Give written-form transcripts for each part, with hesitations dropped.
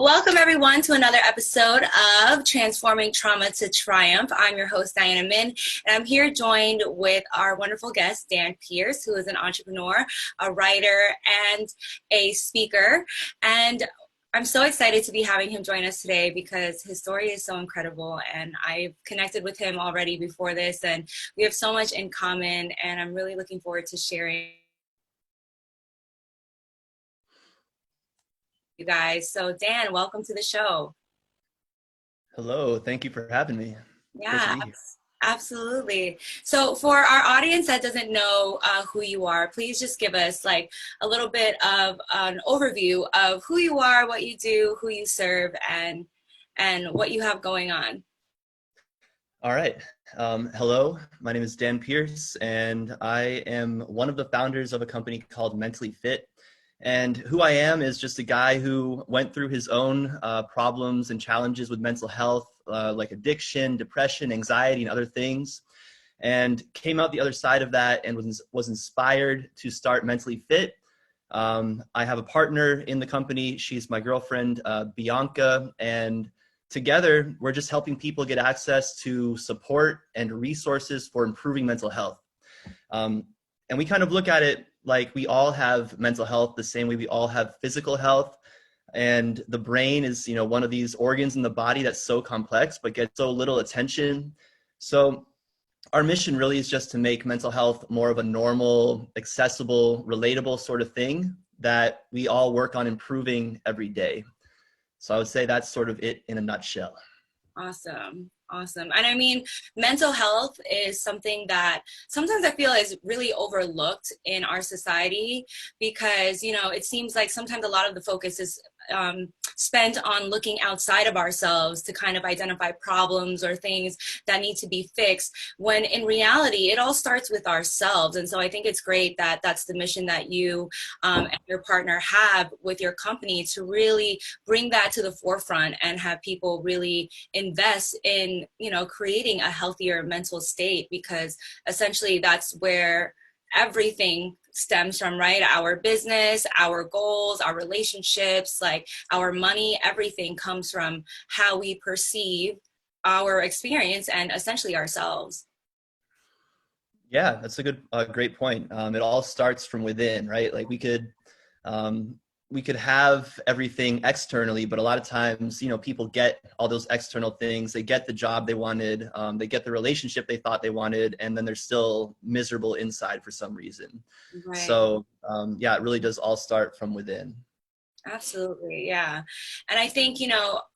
Welcome, everyone, to another episode of Transforming Trauma to Triumph. I'm your host, Diana Min, and I'm here joined with our wonderful guest, Dan Pierce, who is an entrepreneur, a writer, and a speaker. And I'm so excited to be having him join us today because his story is so incredible, and I've connected with him already before this, and we have so much in common, and I'm really looking forward to sharing you guys. So Dan, welcome to the show. Hello, thank you for having me. Great to Yeah, be here. absolutely. So for our audience that doesn't know who you are, please just give us like a little bit of an overview of who you are, what you do, who you serve, and what you have going on. All right. Hello, my name is Dan Pierce, and I am one of the founders of a company called Mentally Fit. And who I am is just a guy who went through his own problems and challenges with mental health, like addiction, depression, anxiety, and other things, and came out the other side of that and was inspired to start Mentally Fit. I have a partner in the company. She's my girlfriend, Bianca, and together we're just helping people get access to support and resources for improving mental health. And we kind of look at it like we all have mental health the same way we all have physical health. And the brain is, one of these organs in the body that's so complex, but gets so little attention. So our mission really is just to make mental health more of a normal, accessible, relatable sort of thing that we all work on improving every day. So I would say that's sort of it in a nutshell. Awesome. Awesome. And I mean, mental health is something that sometimes I feel is really overlooked in our society because, it seems like sometimes a lot of the focus is spent on looking outside of ourselves to kind of identify problems or things that need to be fixed, when in reality, it all starts with ourselves. And so I think it's great that that's the mission that you and your partner have with your company, to really bring that to the forefront and have people really invest in, creating a healthier mental state, because essentially that's where everything stems from, right? Our business, our goals, our relationships, like our money, everything comes from how we perceive our experience and essentially ourselves. Yeah, that's a great point. It all starts from within, right? Like um, we could have everything externally, but a lot of times, people get all those external things. They get the job they wanted, they get the relationship they thought they wanted, and then they're still miserable inside for some reason. Right. So, yeah, it really does all start from within. Absolutely. Yeah. And I think,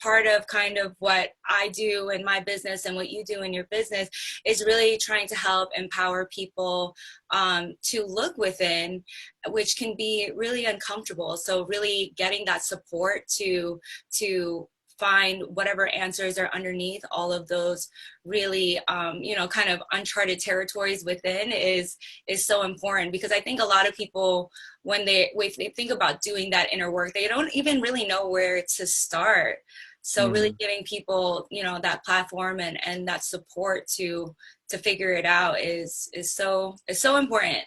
part of kind of what I do in my business and what you do in your business is really trying to help empower people to look within, which can be really uncomfortable. So really getting that support to find whatever answers are underneath all of those really kind of uncharted territories within is so important, because I think a lot of people, when they think about doing that inner work, they don't even really know where to start. So really Mhm. giving people, that platform and that support to figure it out is so important.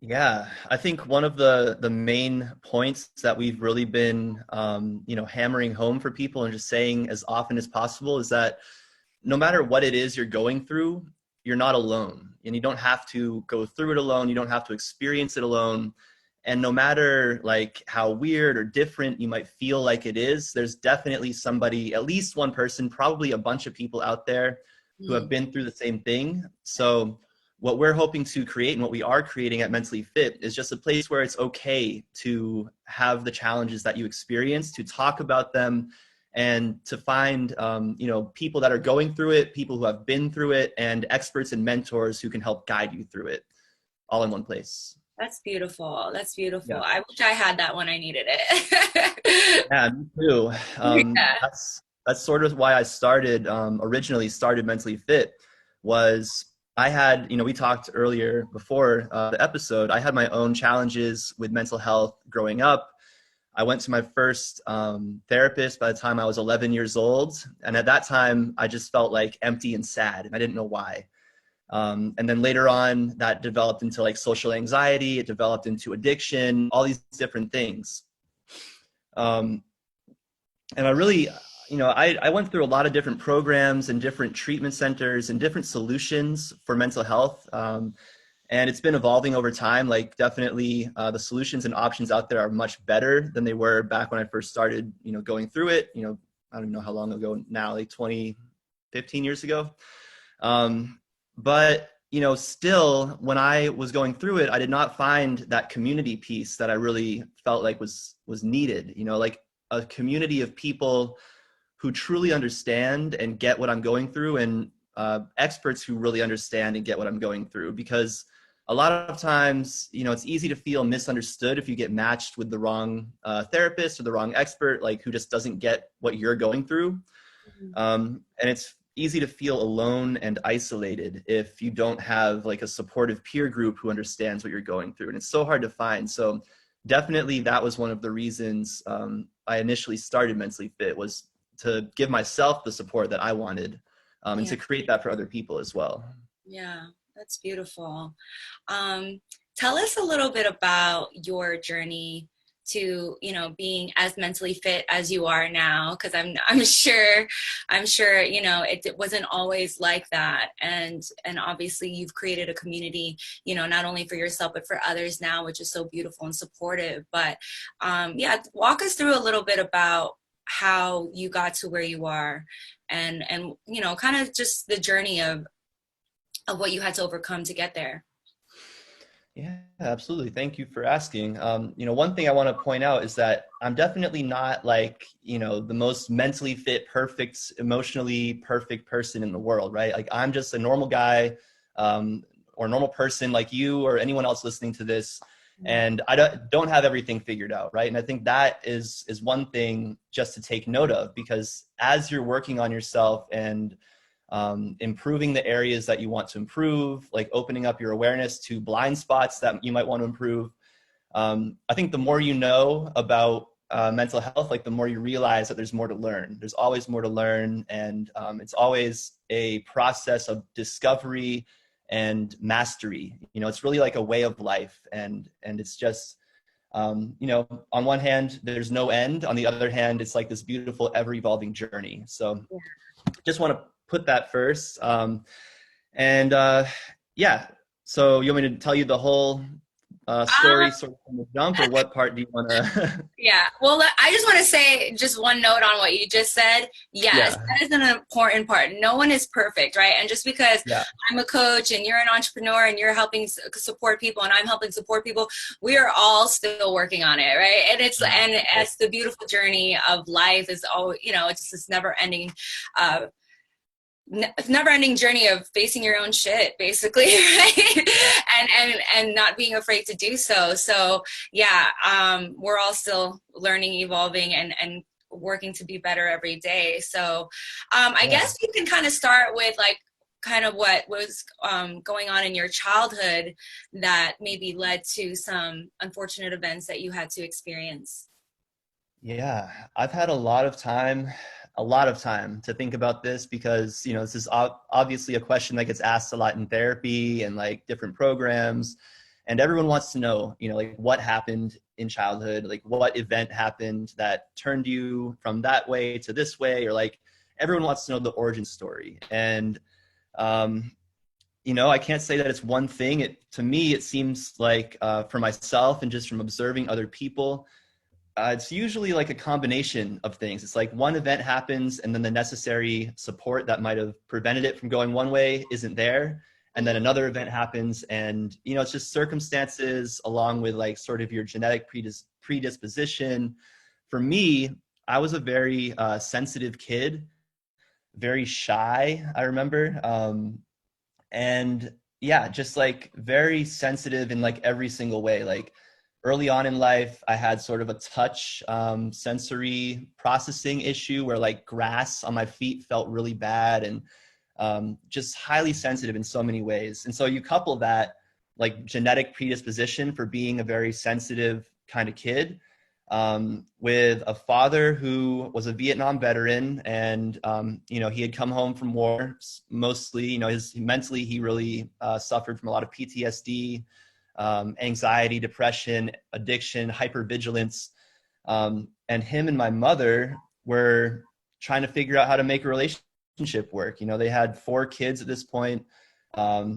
Yeah, I think one of the main points that we've really been hammering home for people and just saying as often as possible is that no matter what it is you're going through, you're not alone, and you don't have to go through it alone. You don't have to experience it alone. And no matter like how weird or different you might feel like it is, there's definitely somebody, at least one person, probably a bunch of people out there who have Mm. been through the same thing. So what we're hoping to create and what we are creating at Mentally Fit is just a place where it's okay to have the challenges that you experience, to talk about them, and to find people that are going through it, people who have been through it, and experts and mentors who can help guide you through it, all in one place. That's beautiful. That's beautiful. Yeah, I wish I had that when I needed it. yeah, me too. Yeah. That's sort of why I started originally started Mentally Fit. Was I had, we talked earlier before the episode, I had my own challenges with mental health growing up. I went to my first therapist by the time I was 11 years old. And at that time, I just felt like empty and sad, and I didn't know why. And then later on, that developed into like social anxiety. It developed into addiction, all these different things. Um, And I really, I went through a lot of different programs and different treatment centers and different solutions for mental health. And it's been evolving over time. Like definitely the solutions and options out there are much better than they were back when I first started, going through it. I don't even know how long ago now, like 20, 15 years ago. But still, when I was going through it, I did not find that community piece that I really felt like was needed. Like a community of people who truly understand and get what I'm going through, and experts who really understand and get what I'm going through. Because a lot of times, it's easy to feel misunderstood if you get matched with the wrong therapist or the wrong expert, like who just doesn't get what you're going through. And it's easy to feel alone and isolated if you don't have like a supportive peer group who understands what you're going through. And it's so hard to find. So definitely that was one of the reasons I initially started Mentally Fit, was to give myself the support that I wanted, and Yeah. to create that for other people as well. Yeah, that's beautiful. Tell us a little bit about your journey to, being as mentally fit as you are now, because I'm sure, it wasn't always like that. And obviously you've created a community, not only for yourself, but for others now, which is so beautiful and supportive. But yeah, walk us through a little bit about how you got to where you are, and kind of just the journey of what you had to overcome to get there. Yeah, absolutely. Thank you for asking. One thing I want to point out is that I'm definitely not like, the most mentally fit, perfect, emotionally perfect person in the world, right? Like I'm just a normal guy, or normal person like you or anyone else listening to this. And I don't have everything figured out, right? And I think that is one thing just to take note of, because as you're working on yourself and improving the areas that you want to improve, like opening up your awareness to blind spots that you might want to improve. I think the more you know about mental health, like the more you realize that there's more to learn. There's always more to learn, and it's always a process of discovery and mastery. It's really like a way of life, and it's just on one hand, there's no end. On the other hand, it's like this beautiful, ever-evolving journey. So just want to put that first. And yeah, so you want me to tell you the whole Um, story sort of from the jump, or what part do you want to? yeah. Well, I just want to say just one note on what you just said. Yes, Yeah, that is an important part. No one is perfect, right? And just because yeah, I'm a coach and you're an entrepreneur and you're helping support people and I'm helping support people, we are all still working on it, right? And it's the beautiful journey of life is all, it's just this never ending uh never ending journey of facing your own shit basically, right? yeah, And not being afraid to do so. So yeah, we're all still learning, evolving, and working to be better every day. So I yeah. guess you can kind of start with like kind of what was going on in your childhood that maybe led to some unfortunate events that you had to experience. Yeah, I've had a lot of time to think about this, because, this is obviously a question that gets asked a lot in therapy and like different programs. And everyone wants to know, like what happened in childhood, like what event happened that turned you from that way to this way, or like everyone wants to know the origin story. And, um, I can't say that it's one thing. To me, it seems like for myself and just from observing other people, it's usually like a combination of things. It's like one event happens, and then the necessary support that might have prevented it from going one way isn't there. And then another event happens, and it's just circumstances along with like sort of your genetic predisposition. For me, I was a very sensitive kid, very shy, I remember. And yeah, just like very sensitive in like every single way. Like early on in life, I had sort of a touch sensory processing issue where like grass on my feet felt really bad, and just highly sensitive in so many ways. And so you couple that like genetic predisposition for being a very sensitive kind of kid, with a father who was a Vietnam veteran, and he had come home from war. Mostly, his mentally, he really suffered from a lot of PTSD, anxiety, depression, addiction, hypervigilance, and him and my mother. were trying to figure out how to make a relationship work. You know, they had 4 kids at this point.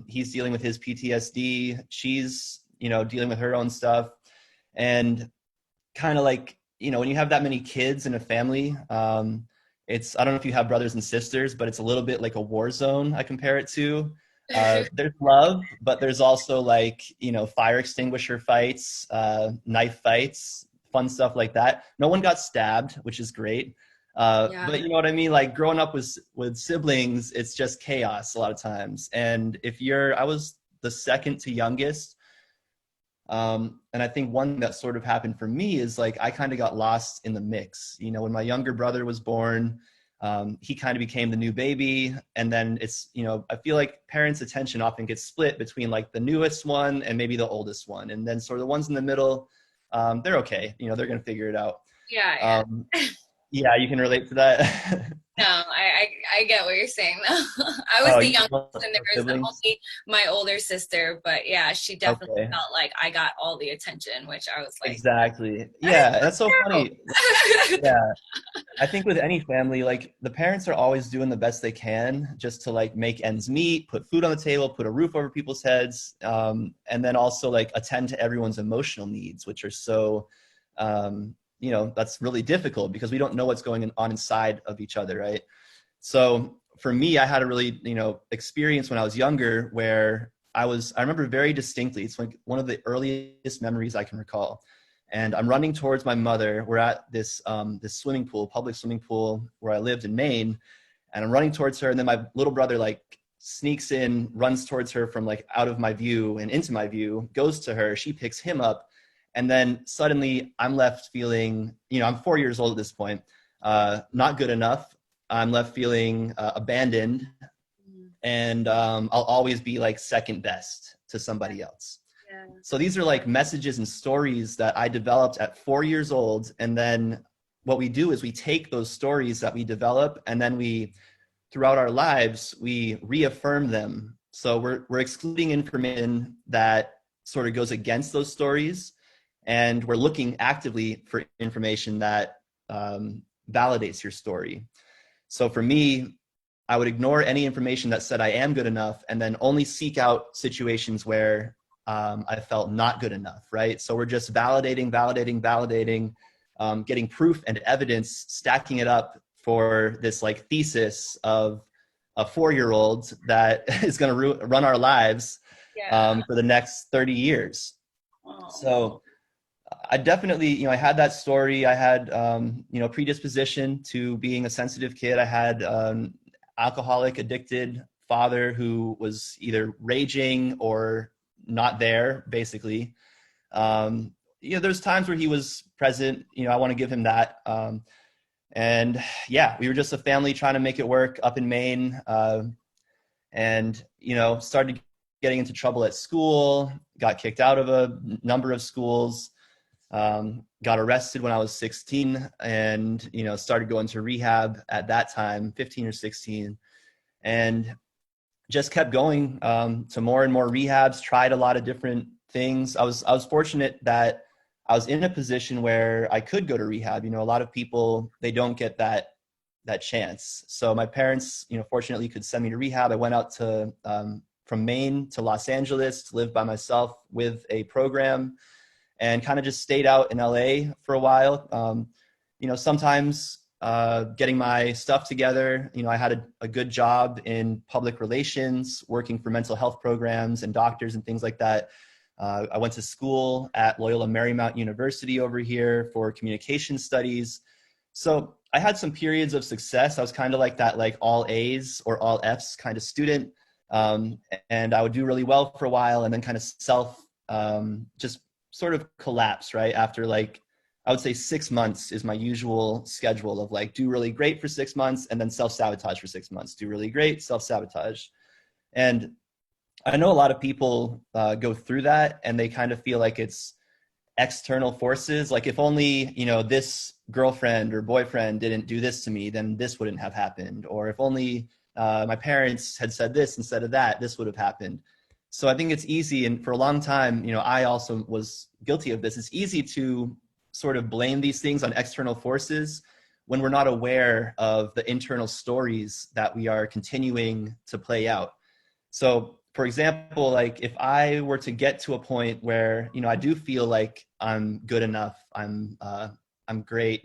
He's dealing with his PTSD. She's, you know, dealing with her own stuff. And kind of like, you know, when you have that many kids in a family, it's, I don't know if you have brothers and sisters, but it's a little bit like a war zone, I compare it to. There's love, but there's also like, you know, fire extinguisher fights, knife fights, fun stuff like that. No one got stabbed, which is great. Yeah. But you know what I mean? Like growing up with siblings, it's just chaos a lot of times. And I was the second to youngest. And I think one that sort of happened for me is like I kind of got lost in the mix. You know, when my younger brother was born, he kind of became the new baby. And then it's, you know, I feel like parents' attention often gets split between like the newest one and maybe the oldest one. And then sort of the ones in the middle, they're okay. You know, they're going to figure it out. Yeah, yeah. Um, yeah, you can relate to that. No, I get what you're saying though. I was Oh, the you youngest have and there was siblings? only my older sister, but yeah, she definitely Okay. felt like I got all the attention, which I was like, Exactly. that is Yeah, that's so so funny. terrible. Yeah. I think with any family, like the parents are always doing the best they can just to like make ends meet, put food on the table, put a roof over people's heads, and then also like attend to everyone's emotional needs, which are so, you know, that's really difficult because we don't know what's going on inside of each other, right? So for me, I had a really, you know, experience when I was younger where I remember very distinctly, it's like one of the earliest memories I can recall. And I'm running towards my mother. We're at this swimming pool, public swimming pool where I lived in Maine. And I'm running towards her. And then my little brother like sneaks in, runs towards her from like out of my view and into my view, goes to her. She picks him up. And then suddenly I'm left feeling, you know, I'm 4 years old at this point, not good enough. I'm left feeling abandoned, and I'll always be like second best to somebody else. Yeah. So these are like messages and stories that I developed at 4 years old. And then what we do is we take those stories that we develop and then throughout our lives, we reaffirm them. So we're excluding information that sort of goes against those stories. And we're looking actively for information that validates your story. So for me, I would ignore any information that said I am good enough and then only seek out situations where I felt not good enough, right? So we're just validating, getting proof and evidence, stacking it up for this like thesis of a 4-year-old that is going to run our lives Yeah. for the next 30 years. Oh. So I definitely, you know, I had that story. I had, you know, predisposition to being a sensitive kid. I had alcoholic addicted father who was either raging or not there, basically. You know, there's times where he was present, you know, I want to give him that. And yeah, we were just a family trying to make it work up in Maine. And, you know, started getting into trouble at school, got kicked out of a number of schools, got arrested when I was 16 and, you know, started going to rehab at that time, 15 or 16. And just kept going to more and more rehabs, tried a lot of different things. I was fortunate that I was in a position where I could go to rehab. You know, a lot of people, they don't get that chance. So my parents, you know, fortunately could send me to rehab. I went out to from Maine to Los Angeles to live by myself with a program and kind of just stayed out in LA for a while. You know, sometimes getting my stuff together. You know, I had a good job in public relations, working for mental health programs and doctors and things like that. I went to school at Loyola Marymount University over here for communication studies. So I had some periods of success. I was kind of like that, like all A's or all F's kind of student. And I would do really well for a while and then kind of just sort of collapse, right? After like, I would say 6 months is my usual schedule of like, do really great for 6 months and then self-sabotage for 6 months, do really great, self-sabotage. And I know a lot of people go through that and they kind of feel like it's external forces. Like if only, you know, this girlfriend or boyfriend didn't do this to me, then this wouldn't have happened. Or if only my parents had said this instead of that, this would have happened. So I think it's easy. And for a long time, you know, I also was guilty of this. It's easy to sort of blame these things on external forces when we're not aware of the internal stories that we are continuing to play out. So, for example, like if I were to get to a point where, I do feel like I'm good enough, I'm great,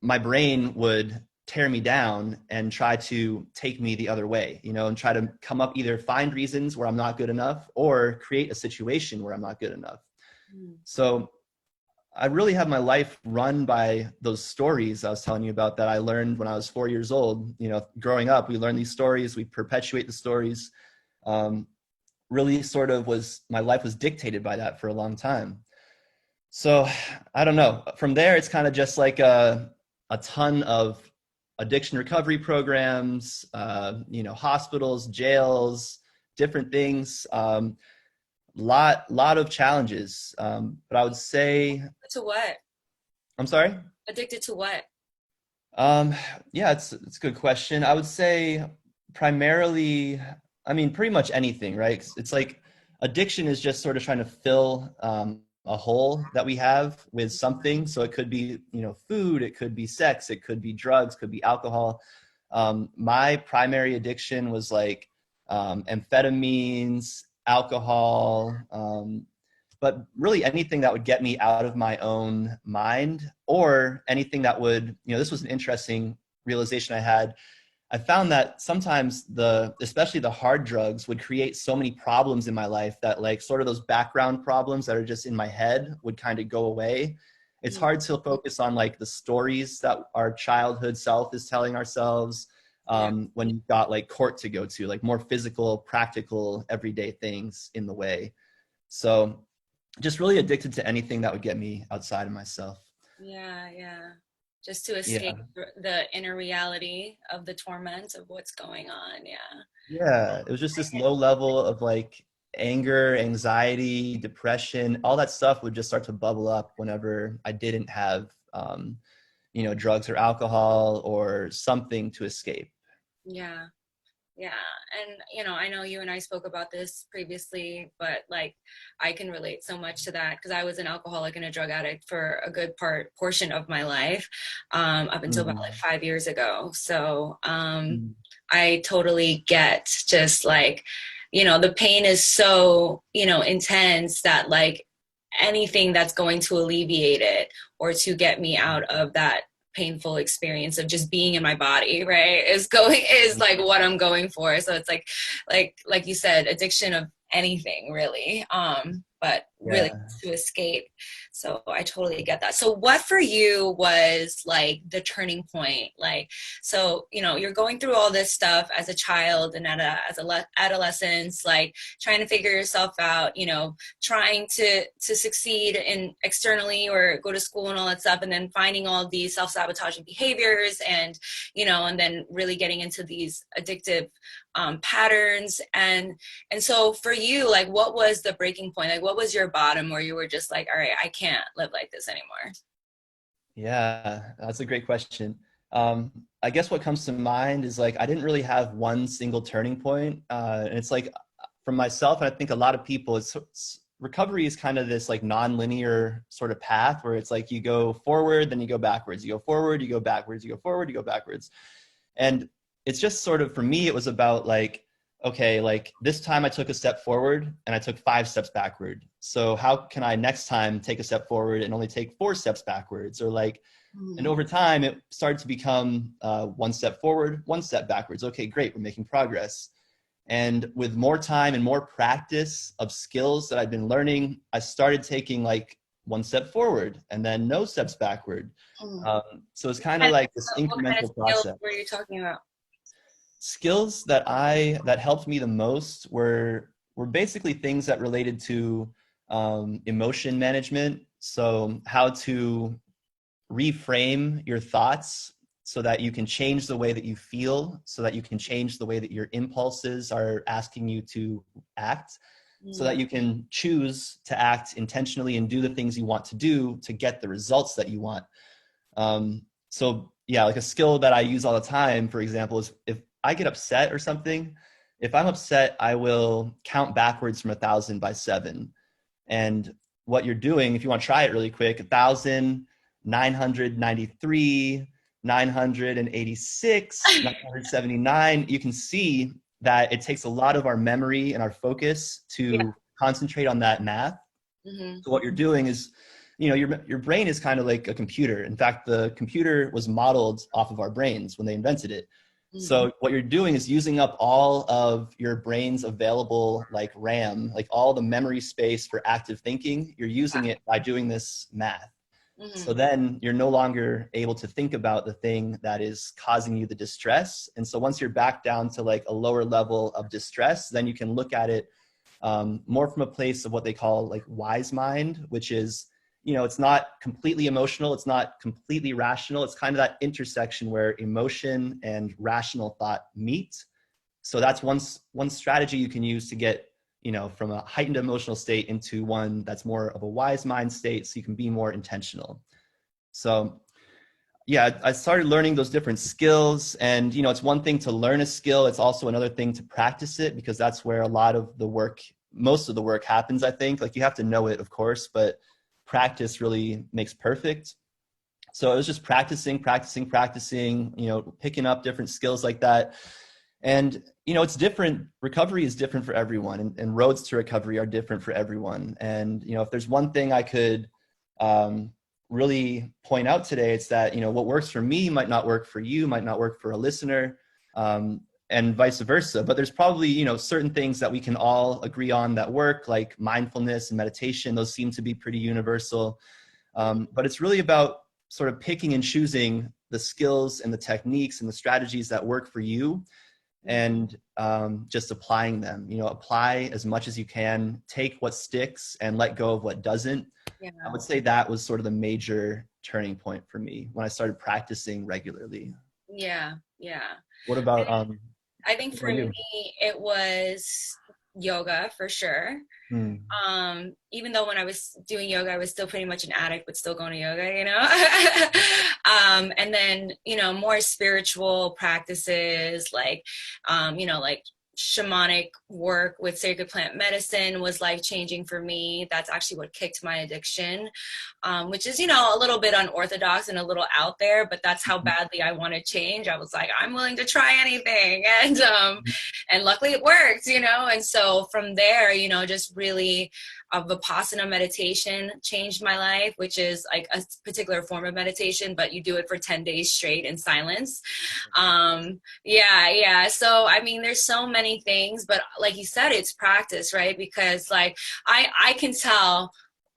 my brain would tear me down and try to take me the other way, and try to come up, either find reasons where I'm not good enough or create a situation where I'm not good enough. Mm. So I really have my life run by those stories I was telling you about that I learned when I was 4 years old. Growing up, we learn these stories, we perpetuate the stories. Um, Really sort of my life was dictated by that for a long time. So I don't know. From there, it's kind of just like a ton of addiction recovery programs, hospitals, jails, different things. Lot of challenges. But I would say, To what? I'm sorry. Addicted to what? Um, yeah, it's a good question. I would say primarily, I mean, pretty much anything, right? It's like addiction is just sort of trying to fill a hole that we have with something. So it could be, food, it could be sex, it could be drugs, could be alcohol. My primary addiction was like amphetamines, alcohol, but really anything that would get me out of my own mind, or anything that would, this was an interesting realization I had. I found that sometimes especially the hard drugs would create so many problems in my life that, like, sort of those background problems that are just in my head would kind of go away. It's Mm. hard to focus on like the stories that our childhood self is telling ourselves, Yeah. when you've got like court to go to, like more physical, practical, everyday things in the way. So just really addicted to anything that would get me outside of myself. Yeah, yeah. Just to escape Yeah. the inner reality of the torment of what's going on. Yeah. Yeah. It was just this low level of like anger, anxiety, depression, all that stuff would just start to bubble up whenever I didn't have, drugs or alcohol or something to escape. Yeah. Yeah. And, I know you and I spoke about this previously, but like I can relate so much to that because I was an alcoholic and a drug addict for a good portion of my life, up until about like Mm. 5 years ago. So Mm. I totally get just like, the pain is so, intense that like anything that's going to alleviate it or to get me out of that painful experience of just being in my body, right, is like what I'm going for. So it's like you said, addiction of anything really, but really Yeah. to escape. So I totally get that. So what for you was like the turning point? Like, so you're going through all this stuff as a child and adolescence, like trying to figure yourself out, trying to succeed in externally or go to school and all that stuff, and then finding all these self-sabotaging behaviors, and then really getting into these addictive patterns. And so for you, like, what was the breaking point? Like, what was your bottom where you were just like, all right, I can't live like this anymore? Yeah, that's a great question. I guess what comes to mind is like I didn't really have one single turning point, and it's like from myself, and I think a lot of people, recovery is kind of this like non-linear sort of path where it's like you go forward, then you go backwards, you go forward, you go backwards, you go forward, you go backwards, and it's just sort of, for me, it was about like, okay, like this time I took a step forward and I took 5 steps backward. So how can I next time take a step forward and only take 4 steps backwards? Or like, and Mm. over time it started to become 1 step forward, 1 step backwards. Okay, great, we're making progress. And with more time and more practice of skills that I've been learning, I started taking like 1 step forward and then no steps backward. Mm. So it's kind of like this What kind of incremental skills process. were you talking about? Skills that helped me the most were basically things that related to emotion management. So how to reframe your thoughts so that you can change the way that you feel, so that you can change the way that your impulses are asking you to act, so Mm. that you can choose to act intentionally and do the things you want to do to get the results that you want. So yeah, like a skill that I use all the time, for example, is if I get upset or something, if I'm upset, I will count backwards from 1,000 by 7. And what you're doing, if you want to try it really quick, 1,000, 993, 986, 979, you can see that it takes a lot of our memory and our focus Yeah. to concentrate on that math. Hmm. So what you're doing is, your brain is kind of like a computer. In fact, the computer was modeled off of our brains when they invented it. Hmm. So what you're doing is using up all of your brain's available like RAM, like all the memory space for active thinking. You're using it by doing this math. So Hmm. then you're no longer able to think about the thing that is causing you the distress. And so once you're back down to like a lower level of distress, then you can look at it more from a place of what they call like wise mind, which is, it's not completely emotional, it's not completely rational. It's kind of that intersection where emotion and rational thought meet. So that's one strategy you can use to get, from a heightened emotional state into one that's more of a wise mind state, so you can be more intentional. So yeah, I started learning those different skills, and it's one thing to learn a skill, it's also another thing to practice it, because that's where a lot of the work, most of the work happens. I think, like, you have to know it, of course, but practice really makes perfect. So it was just practicing, picking up different skills like that. And it's different. Recovery is different for everyone, and roads to recovery are different for everyone. And if there's one thing I could really point out today, it's that what works for me might not work for you, might not work for a listener, and vice versa. But there's probably certain things that we can all agree on that work, like mindfulness and meditation. Those seem to be pretty universal. But it's really about sort of picking and choosing the skills and the techniques and the strategies that work for you, and just applying them. Apply as much as you can, take what sticks and let go of what doesn't. Yeah. I would say that was sort of the major turning point for me when I started practicing regularly. Yeah. Yeah. What about I think what for about you? me, it was yoga for sure. Hmm. Even though when I was doing yoga, I was still pretty much an addict, but still going to yoga. And then, more spiritual practices like, like shamanic work with sacred plant medicine was life changing for me. That's actually what kicked my addiction, which is, a little bit unorthodox and a little out there, but that's how badly I want to change. I was like, I'm willing to try anything. And luckily it worked, and so from there, just really Vipassana meditation changed my life, which is like a particular form of meditation, but you do it for 10 days straight in silence. Yeah. So, I mean, there's so many things, but like you said, it's practice, right? Because like, I can tell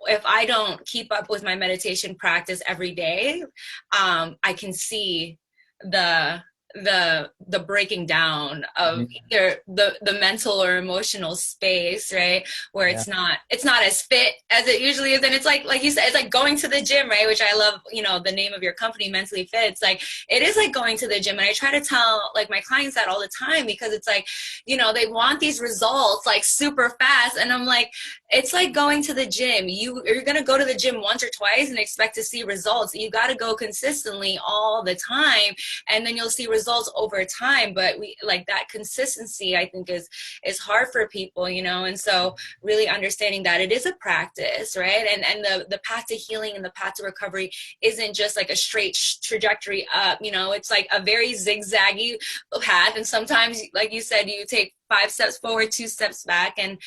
if I don't keep up with my meditation practice every day, I can see the the breaking down of Mhm. either the mental or emotional space, right, where Yeah. it's not as fit as it usually is. And it's like you said, it's like going to the gym, right, which I love, the name of your company, Mentally Fit. It's like it is like going to the gym, and I try to tell like my clients that all the time, because it's like, they want these results like super fast, and I'm like, it's like going to the gym. You're going to go to the gym once or twice and expect to see results. You got to go consistently all the time, and then you'll see results over time. But we like that consistency, I think, is hard for people, and so really understanding that it is a practice, right? And the path to healing and the path to recovery isn't just like a straight trajectory up. It's like a very zigzaggy path, and sometimes, like you said, you take 5 steps forward, 2 steps back. And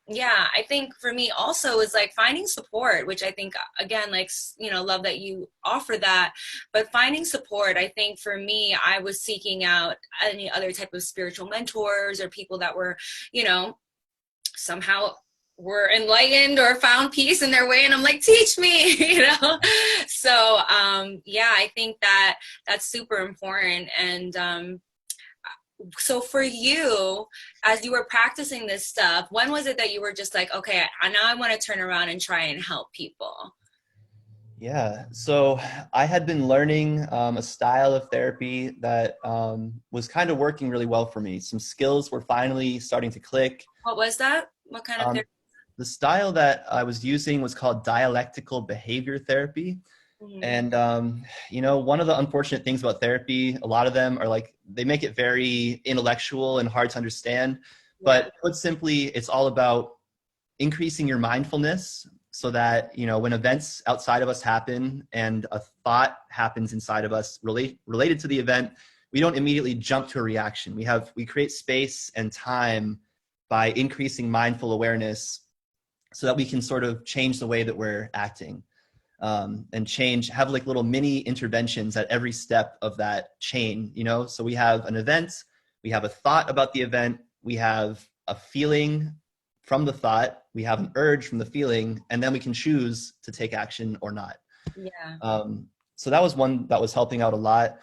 yeah, I think for me also is like finding support, which I think, again, like, love that you offer that. But finding support, I think for me, I was seeking out any other type of spiritual mentors or people that were, somehow were enlightened or found peace in their way, and I'm like, teach me. So yeah, I think that that's super important. And so for you, as you were practicing this stuff, when was it that you were just like, okay, now I want to turn around and try and help people? Yeah. So I had been learning a style of therapy that was kind of working really well for me. Some skills were finally starting to click. What was that? What kind of Um, therapy? the style that I was using was called dialectical behavior therapy. Mm-hmm. And, one of the unfortunate things about therapy, a lot of them are like, they make it very intellectual and hard to understand. Yeah. But put simply, it's all about increasing your mindfulness. so that, you know, when events outside of us happen and a thought happens inside of us related to the event, we don't immediately jump to a reaction. We create space and time by increasing mindful awareness so that we can sort of change the way that we're acting, and have like little mini interventions at every step of that chain, you know? So we have an event, we have a thought about the event, we have a feeling from the thought, we have an urge from the feeling, and then we can choose to take action or not. Yeah. So that was one that was helping out a lot.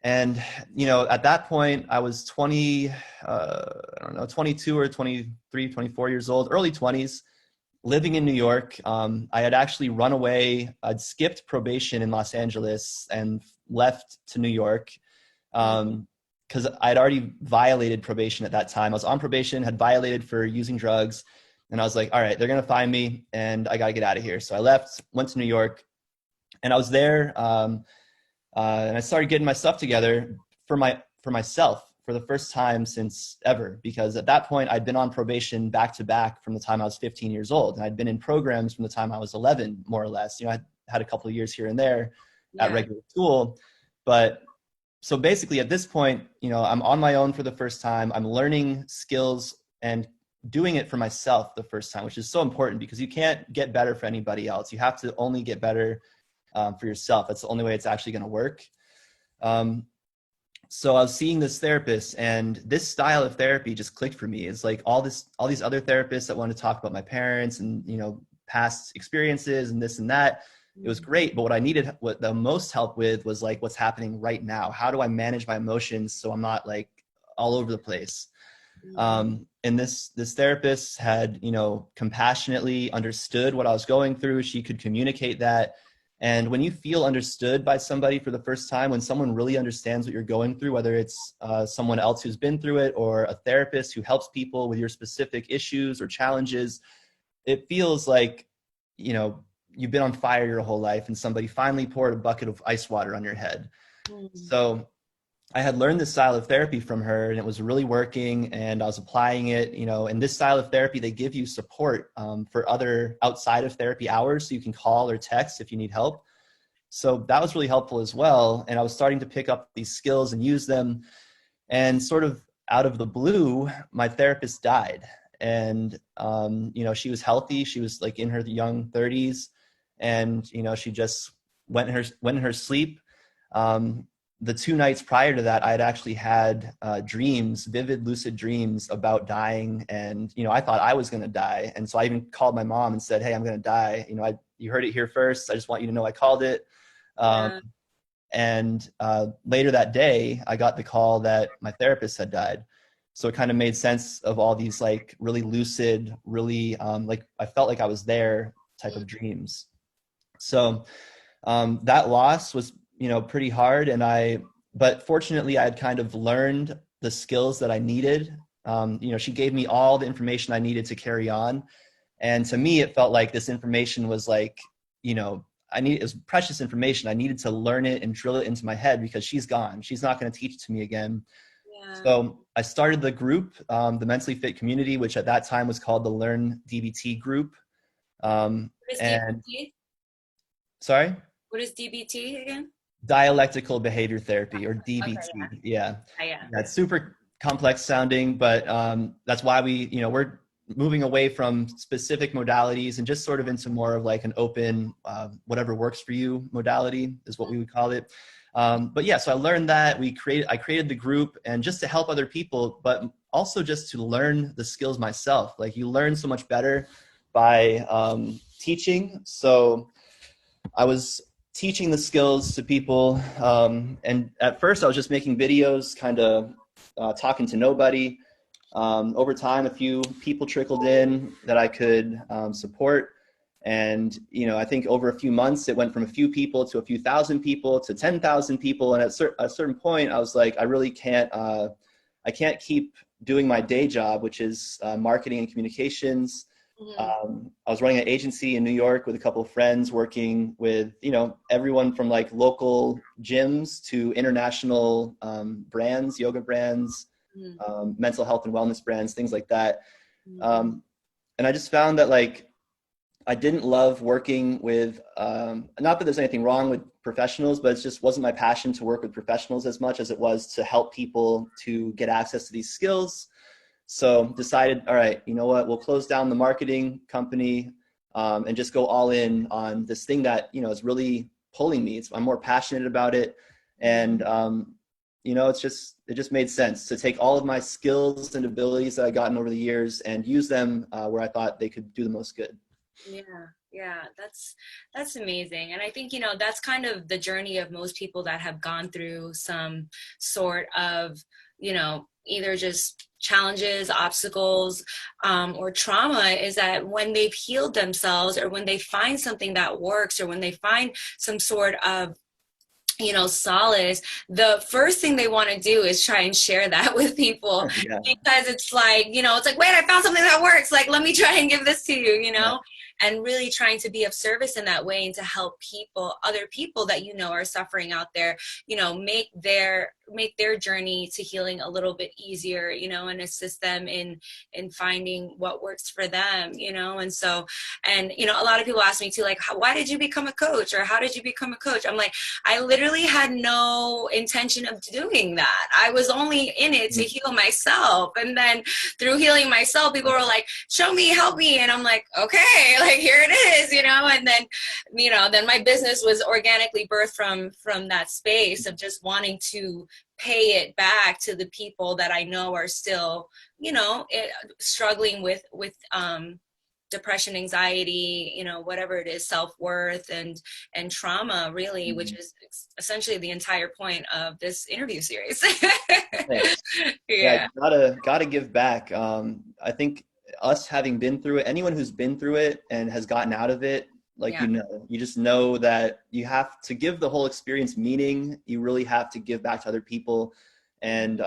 And, you know, at that point I was 22 or 23, 24 years old, early 20s, living in New York. I had actually run away. I'd skipped probation in Los Angeles and left to New York because I'd already violated probation at that time. I was on probation, had violated for using drugs. And I was like, all right, they're going to find me and I got to get out of here. So I left, went to New York, and I was there. And I started getting my stuff together for myself for the first time since ever, because at that point I'd been on probation back to back from the time I was 15 years old, and I'd been in programs from the time I was 11, more or less. You know, I had a couple of years here and there at regular school, but so basically at this point, you know, I'm on my own for the first time. I'm learning skills and doing it for myself the first time, which is so important because you can't get better for anybody else. You have to only get better for yourself. That's the only way it's actually going to work. So I was seeing this therapist, and this style of therapy just clicked for me. It's like all these other therapists that want to talk about my parents and, you know, past experiences and this and that. It was great, but what the most help with was like what's happening right now. How do I manage my emotions so I'm not like all over the place? And this therapist had, you know, compassionately understood what I was going through. She could communicate that. And when you feel understood by somebody for the first time, when someone really understands what you're going through, whether it's someone else who's been through it or a therapist who helps people with your specific issues or challenges, it feels like, you know, you've been on fire your whole life and somebody finally poured a bucket of ice water on your head. So I had learned this style of therapy from her, and it was really working, and I was applying it, you know. In this style of therapy, they give you support for other outside of therapy hours, so you can call or text if you need help. So that was really helpful as well. And I was starting to pick up these skills and use them. And sort of out of the blue, my therapist died. And, you know, she was healthy. She was like in her young 30s. And, you know, she just went in her sleep. The 2 nights prior to that, I had actually had dreams, vivid, lucid dreams about dying. And, you know, I thought I was going to die. And so I even called my mom and said, hey, I'm going to die. You know, you heard it here first. I just want you to know I called it. And later that day, I got the call that my therapist had died. So it kind of made sense of all these like really lucid, really like I felt like I was there type of dreams. So that loss was, you know, pretty hard. But fortunately I had kind of learned the skills that I needed. You know, she gave me all the information I needed to carry on. And to me, it felt like this information was like, you know, it was precious information. I needed to learn it and drill it into my head because she's gone. She's not going to teach it to me again. So I started the group, the Mentally Fit Community, which at that time was called the Learn DBT group. What is And DBT? sorry? What is DBT again? Dialectical behavior therapy, or Okay, DBT. Yeah. yeah. That's super complex sounding, but that's why we're moving away from specific modalities and just sort of into more of like an open, whatever works for you modality is what we would call it. But yeah, so I learned that I created the group, and just to help other people, but also just to learn the skills myself. Like you learn so much better by teaching. So I was teaching the skills to people. And at first I was just making videos, kind of talking to nobody. Over time, a few people trickled in that I could support. And, you know, I think over a few months, it went from a few people to a few thousand people to 10,000 people. And at a certain point, I was like, I really can't, I can't keep doing my day job, which is marketing and communications. I was running an agency in New York with a couple of friends, working with, you know, everyone from like local gyms to international brands, yoga brands, mental health and wellness brands, things like that. And I just found that like I didn't love working with, not that there's anything wrong with professionals, but it just wasn't my passion to work with professionals as much as it was to help people to get access to these skills. So decided, all right, you know what, we'll close down the marketing company, and just go all in on this thing that, is really pulling me. I'm more passionate about it. And, it just made sense to take all of my skills and abilities that I've gotten over the years and use them where I thought they could do the most good. Yeah, yeah, that's amazing. And I think, that's kind of the journey of most people that have gone through some sort of, either just challenges, obstacles, or trauma, is that when they've healed themselves, or when they find something that works, or when they find some sort of solace, the first thing they want to do is try and share that with people, Yeah. because it's like, it's like, wait, I found something that works. Like, let me try and give this to you, Yeah. and really trying to be of service in that way, and to help other people that, are suffering out there, make their journey to healing a little bit easier, and assist them in finding what works for them, and so, and, a lot of people ask me too, like, why did you become a coach, or how did you become a coach? I'm like, I literally had no intention of doing that. I was only in it to heal myself. And then through healing myself, people were like, show me, help me. And I'm like, okay, like, here it is, and then, then my business was organically birthed from that space of just wanting to pay it back to the people that I know are still, struggling with depression, anxiety, whatever it is, self-worth and trauma, really, which is essentially the entire point of this interview series. Thanks. Yeah, Yeah, gotta give back. I think us having been through it, anyone who's been through it and has gotten out of it, like, yeah, you just know that you have to give the whole experience meaning. You really have to give back to other people. And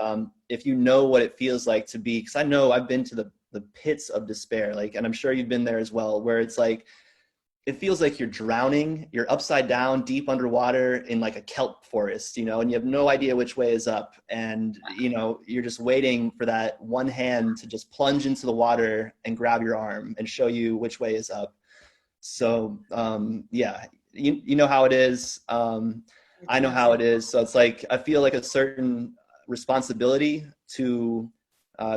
if you know what it feels like to be, because I know I've been to the pits of despair, like, and I'm sure you've been there as well, where it's like, it feels like you're drowning, you're upside down, deep underwater in like a kelp forest, and you have no idea which way is up. And, you're just waiting for that one hand to just plunge into the water and grab your arm and show you which way is up. So, yeah, you know how it is. I know how it is. So it's like, I feel like a certain responsibility to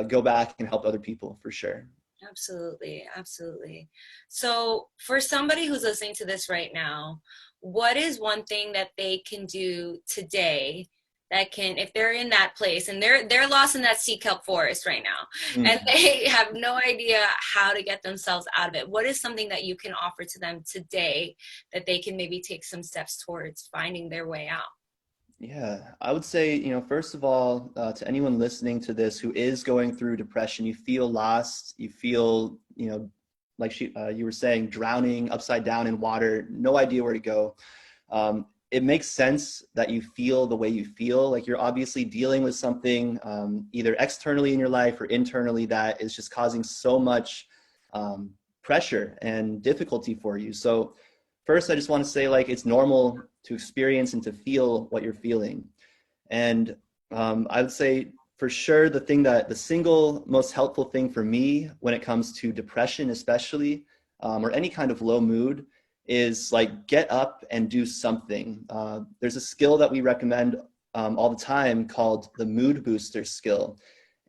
go back and help other people for sure. absolutely, absolutely. So for somebody who's listening to this right now, what is one thing that they can do today that can, if they're in that place and they're lost in that sea kelp forest right now, and Mm. they have no idea how to get themselves out of it, what is something that you can offer to them today that they can maybe take some steps towards finding their way out? Yeah, I would say, first of all, to anyone listening to this who is going through depression, you feel lost, you feel, like you were saying, drowning upside down in water, no idea where to go. It makes sense that you feel the way you feel. Like, you're obviously dealing with something, either externally in your life or internally, that is just causing so much pressure and difficulty for you. So first, I just want to say, like, it's normal to experience and to feel what you're feeling. And I would say, for sure, the single most helpful thing for me when it comes to depression, especially, or any kind of low mood, is like, get up and do something. There's a skill that we recommend all the time called the mood booster skill.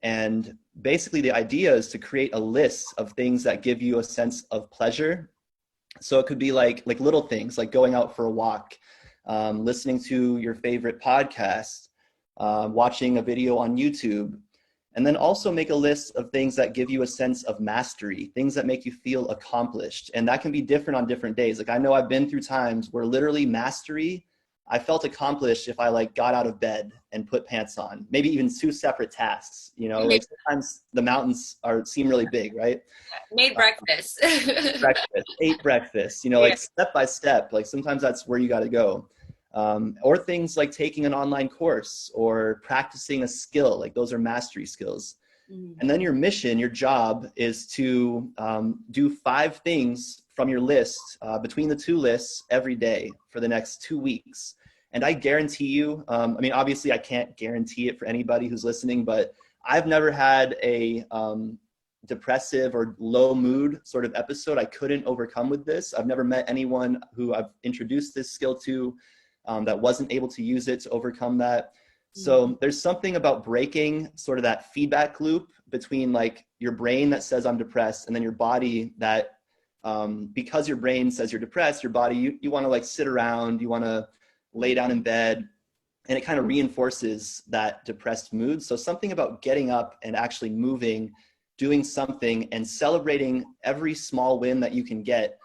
And basically, the idea is to create a list of things that give you a sense of pleasure. So it could be like little things, like going out for a walk, listening to your favorite podcast, watching a video on YouTube, and then also make a list of things that give you a sense of mastery, things that make you feel accomplished. And that can be different on different days. Like, I know I've been through times where literally mastery, I felt accomplished if I like got out of bed and put pants on, maybe even two separate tasks. Like, sometimes the mountains seem really big, right? Made breakfast. Breakfast, ate breakfast, Yeah. like, step by step. Like, sometimes that's where you got to go. Or things like taking an online course or practicing a skill, like, those are mastery skills. Mhm. And then your mission, your job, is to do 5 things from your list, between the 2 lists, every day for the next 2 weeks. And I guarantee you, I mean, obviously I can't guarantee it for anybody who's listening, but I've never had depressive or low mood sort of episode I couldn't overcome with this. I've never met anyone who I've introduced this skill to that wasn't able to use it to overcome that. So there's something about breaking sort of that feedback loop between like your brain that says I'm depressed and then your body that because your brain says you're depressed, your body, you want to like sit around, you want to lay down in bed, and it kind of reinforces that depressed mood. So something about getting up and actually moving, doing something and celebrating every small win that you can get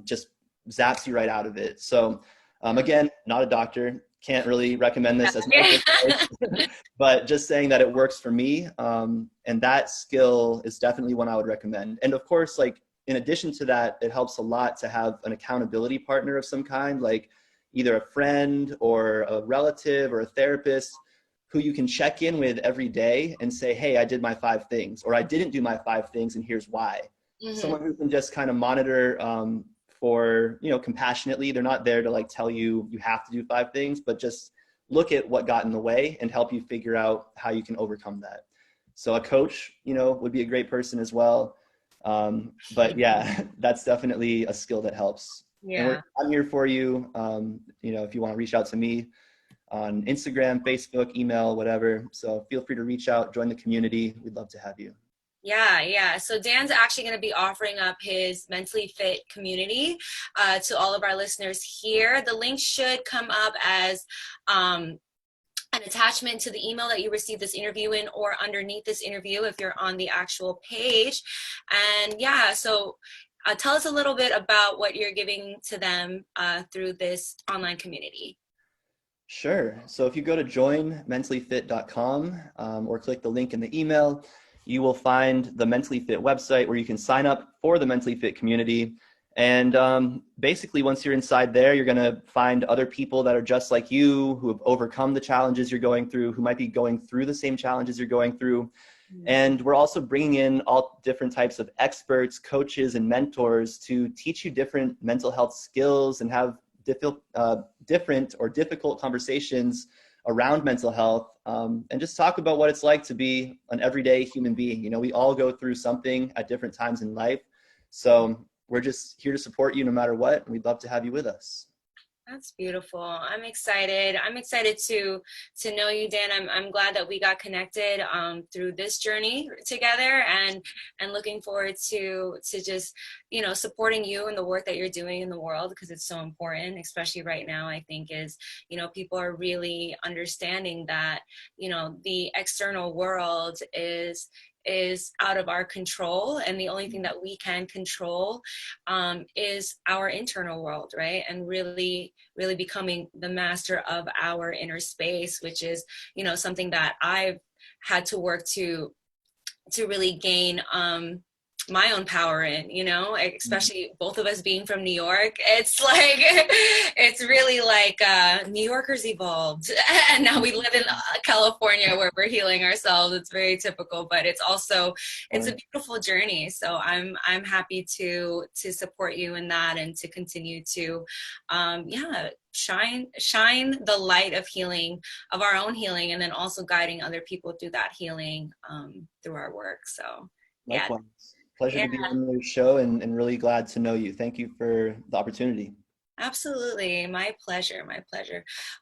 just zaps you right out of it. So again, not a doctor, can't really recommend this as medical advice, but just saying that it works for me. And that skill is definitely one I would recommend. And of course, like in addition to that, it helps a lot to have an accountability partner of some kind, like either a friend or a relative or a therapist who you can check in with every day and say, hey, I did my 5 things, or I didn't do my 5 things and here's why. Someone who can just kind of monitor for, compassionately. They're not there to like tell you you have to do 5 things, but just look at what got in the way and help you figure out how you can overcome that. So a coach, would be a great person as well. But yeah, that's definitely a skill that helps. Yeah. And I'm here for you. If you want to reach out to me on Instagram, Facebook, email, whatever. So feel free to reach out, join the community. We'd love to have you. Yeah. So Dan's actually going to be offering up his Mentally Fit community to all of our listeners here. The link should come up as an attachment to the email that you received this interview in, or underneath this interview if you're on the actual page. And yeah, so tell us a little bit about what you're giving to them through this online community. Sure. So if you go to joinmentallyfit.com or click the link in the email, you will find the Mentally Fit website where you can sign up for the Mentally Fit community. And basically, once you're inside there, you're going to find other people that are just like you, who have overcome the challenges you're going through, who might be going through the same challenges you're going through. And we're also bringing in all different types of experts, coaches, and mentors to teach you different mental health skills and have different or difficult conversations around mental health, and just talk about what it's like to be an everyday human being. We all go through something at different times in life. So we're just here to support you no matter what. And we'd love to have you with us. That's beautiful. I'm excited. I'm excited to know you, Dan. I'm glad that we got connected through this journey together, and looking forward to just supporting you and the work that you're doing in the world, because it's so important, especially right now. I think is people are really understanding that the external world is out of our control, and the only thing that we can control is our internal world, right? And really becoming the master of our inner space, which is something that I've had to work to really gain my own power in, especially both of us being from New York. It's like, it's really like New Yorkers evolved and now we live in California where we're healing ourselves. It's very typical, but it's a beautiful journey. So I'm happy to support you in that, and to continue to shine the light of healing, of our own healing, and then also guiding other people through that healing through our work. So Likewise. Pleasure to be on your show, and really glad to know you. Thank you for the opportunity. Absolutely. My pleasure.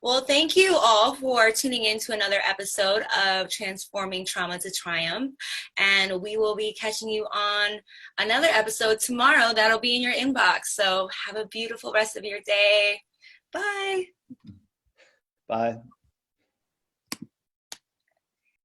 Well, thank you all for tuning in to another episode of Transforming Trauma to Triumph. And we will be catching you on another episode tomorrow. That'll be in your inbox. So have a beautiful rest of your day. Bye. Bye.